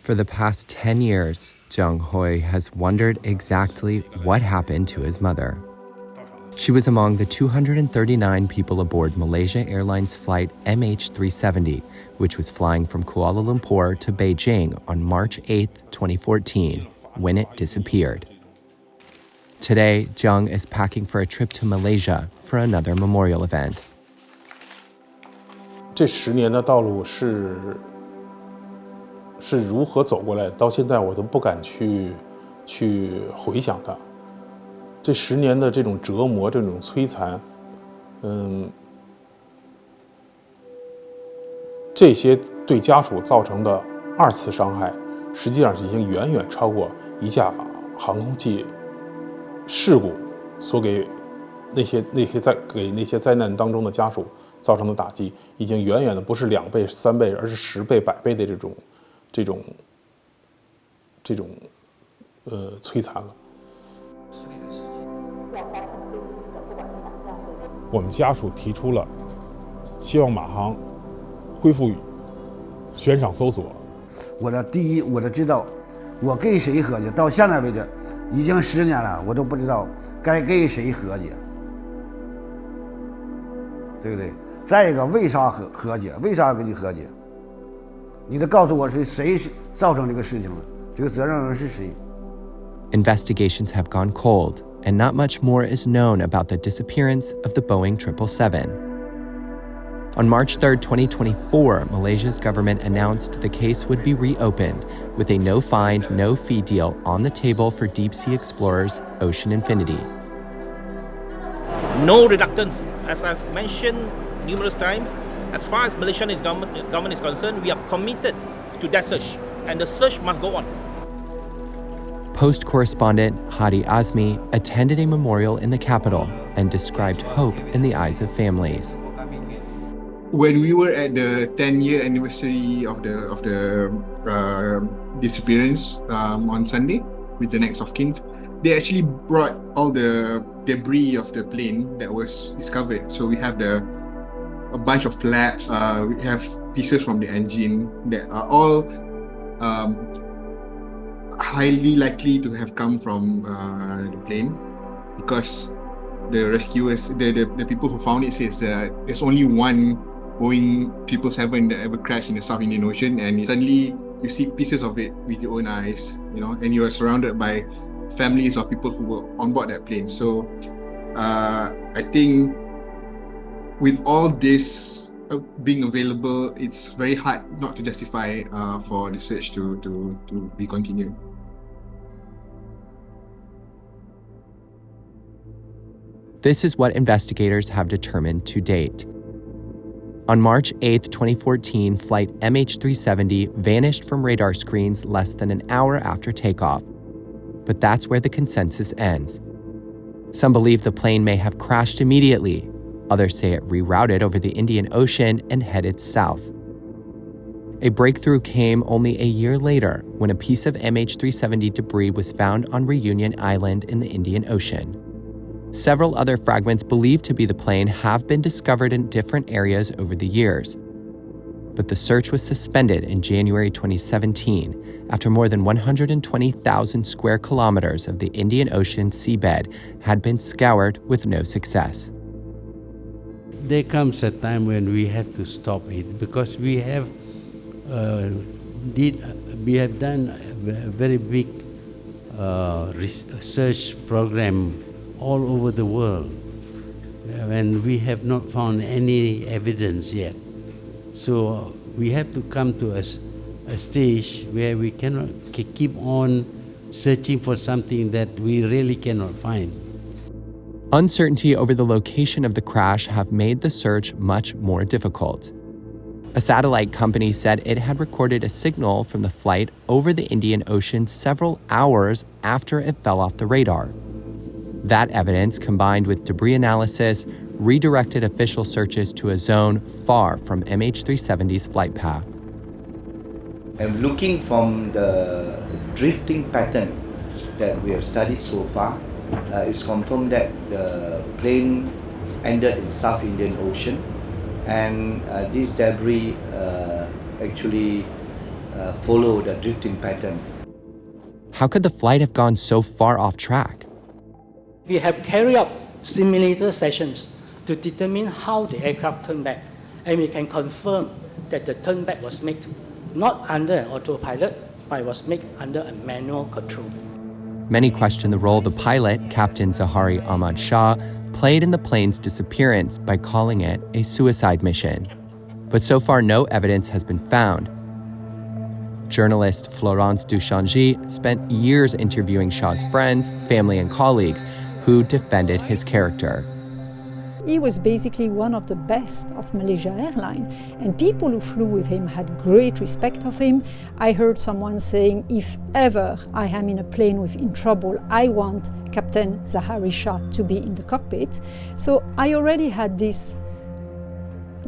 For the past 10 years, Zhang Hui has wondered exactly what happened to his mother. She was among the 239 people aboard Malaysia Airlines Flight MH370, which was flying from Kuala Lumpur to Beijing on March 8, 2014, when it disappeared. Today, Zhang is packing for a trip to Malaysia for another memorial event. 这10年的道路是如何走过来，到现在我都不敢去回想它。这10年的这种折磨、这种摧残，这些对家属造成的2次伤害，实际上已经远远超过一架航空器事故所给那些灾难当中的家属造成的打击，已经远远的不是2倍、3倍，而是10倍、100倍的这种摧残了。我们家属提出了希望马航恢复悬赏搜索。第一，我知道我跟谁和解，到现在为止已经10年了，我都不知道该跟谁和解，对不对？再一个，为啥和解？为啥要跟你和解？你得告诉我是谁造成这个事情的，这个责任人是谁？ Investigations have gone cold, and not much more is known about the disappearance of the Boeing 777. On March 3, 2024, Malaysia's government announced the case would be reopened with a no-find, no-fee deal on the table for deep-sea explorers Ocean Infinity. No reluctance. As I've mentioned numerous times, as far as Malaysian government is concerned, we are committed to that search, and the search must go on. Post correspondent Hadi Azmi attended a memorial in the capital and described hope in the eyes of families. When we were at the 10-year anniversary of the disappearance on Sunday with the next of kin, they actually brought all the debris of the plane that was discovered. So we have a bunch of flaps, we have pieces from the engine that are all highly likely to have come from the plane, because the rescuers, the people who found it says that there's only one Boeing 777 that ever crashed in the South Indian Ocean, and suddenly you see pieces of it with your own eyes, and you are surrounded by families of people who were on board that plane. So I think with all this being available, it's very hard not to justify for the search to be continued. This is what investigators have determined to date. On March 8, 2014, flight MH370 vanished from radar screens less than an hour after takeoff. But that's where the consensus ends. Some believe the plane may have crashed immediately. Others say it rerouted over the Indian Ocean and headed south. A breakthrough came only a year later when a piece of MH370 debris was found on Reunion Island in the Indian Ocean. Several other fragments believed to be the plane have been discovered in different areas over the years. But the search was suspended in January 2017 after more than 120,000 square kilometers of the Indian Ocean seabed had been scoured with no success. There comes a time when we have to stop it, because we have done a very big research program all over the world, and we have not found any evidence yet. So we have to come to a stage where we cannot keep on searching for something that we really cannot find. Uncertainty over the location of the crash have made the search much more difficult. A satellite company said it had recorded a signal from the flight over the Indian Ocean several hours after it fell off the radar. That evidence, combined with debris analysis, redirected official searches to a zone far from MH370's flight path. And looking from the drifting pattern that we have studied so far, it's confirmed that the plane ended in South Indian Ocean, and this debris actually follow the drifting pattern. How could the flight have gone so far off track? We have carried out simulator sessions to determine how the aircraft turned back, and we can confirm that the turn back was made not under an autopilot, but it was made under a manual control. Many question the role the pilot, Captain Zahari Ahmad Shah, played in the plane's disappearance by calling it a suicide mission. But so far, no evidence has been found. Journalist Florence Duchangy spent years interviewing Shah's friends, family, and colleagues who defended his character. He was basically one of the best of Malaysia Airlines, and people who flew with him had great respect of him. I heard someone saying, if ever I am in a plane in trouble, I want Captain Zahari Shah to be in the cockpit. So I already had this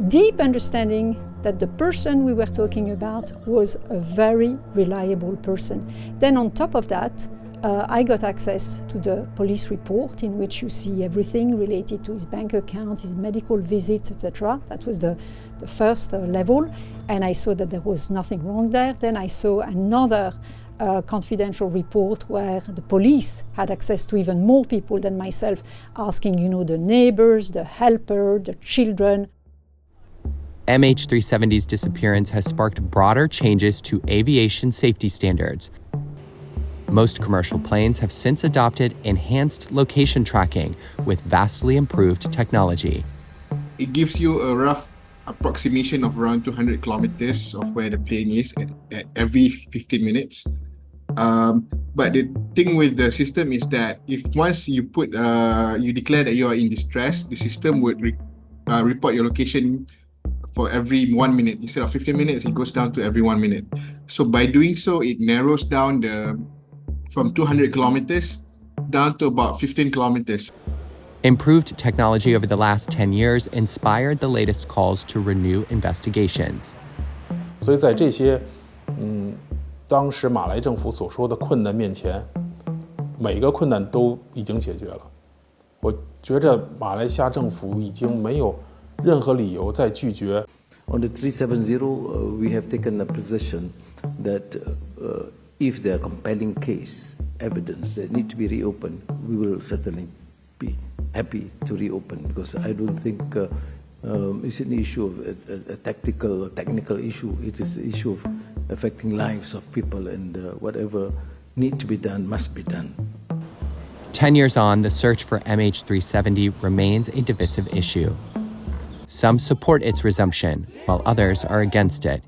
deep understanding that the person we were talking about was a very reliable person. Then on top of that, I got access to the police report in which you see everything related to his bank account, his medical visits, etc. That was the first level, and I saw that there was nothing wrong there. Then I saw another confidential report where the police had access to even more people than myself, asking, the neighbors, the helper, the children. MH370's disappearance has sparked broader changes to aviation safety standards. Most commercial planes have since adopted enhanced location tracking with vastly improved technology. It gives you a rough approximation of around 200 kilometers of where the plane is at every 15 minutes. But the thing with the system is that if once you you declare that you are in distress, the system would report your location for every 1 minute. Instead of 15 minutes, it goes down to every 1 minute. So by doing so, it narrows down from 200 kilometers down to about 15 kilometers. Improved technology over the last 10 years inspired the latest calls to renew investigations. 所以在这些当时马来政府所说的困难面前，每个困难都已经解决了。我觉着马来西亚政府已经没有任何理由再拒绝。On the 370, we have taken a position that if there are compelling case evidence that need to be reopened, we will certainly be happy to reopen, because I don't think it's an issue of a tactical or technical issue. It is an issue of affecting lives of people, and whatever need to be done must be done. 10 years on, the search for MH370 remains a divisive issue. Some support its resumption, while others are against it.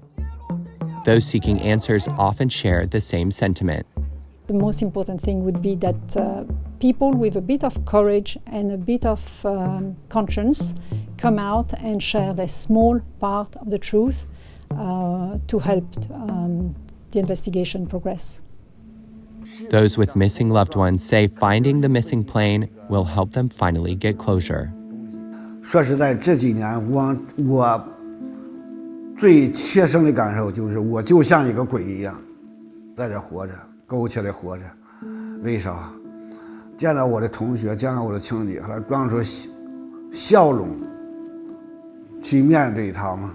Those seeking answers often share the same sentiment. The most important thing would be that people with a bit of courage and a bit of conscience come out and share their small part of the truth to help the investigation progress. Those with missing loved ones say finding the missing plane will help them finally get closure. 说实在，这几年我最切身的感受就是，我就像一个鬼一样，在这活着，苟且的活着。为啥？见到我的同学，见到我的亲戚，还装出笑容去面对他们。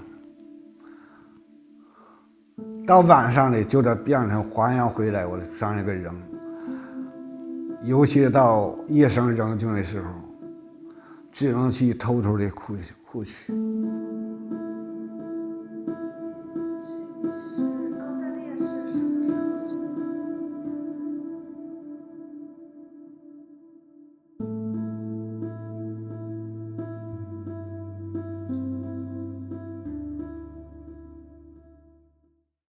到晚上呢，就得变成还原回来我上一个人。尤其到夜深人静的时候，只能去偷偷的哭去。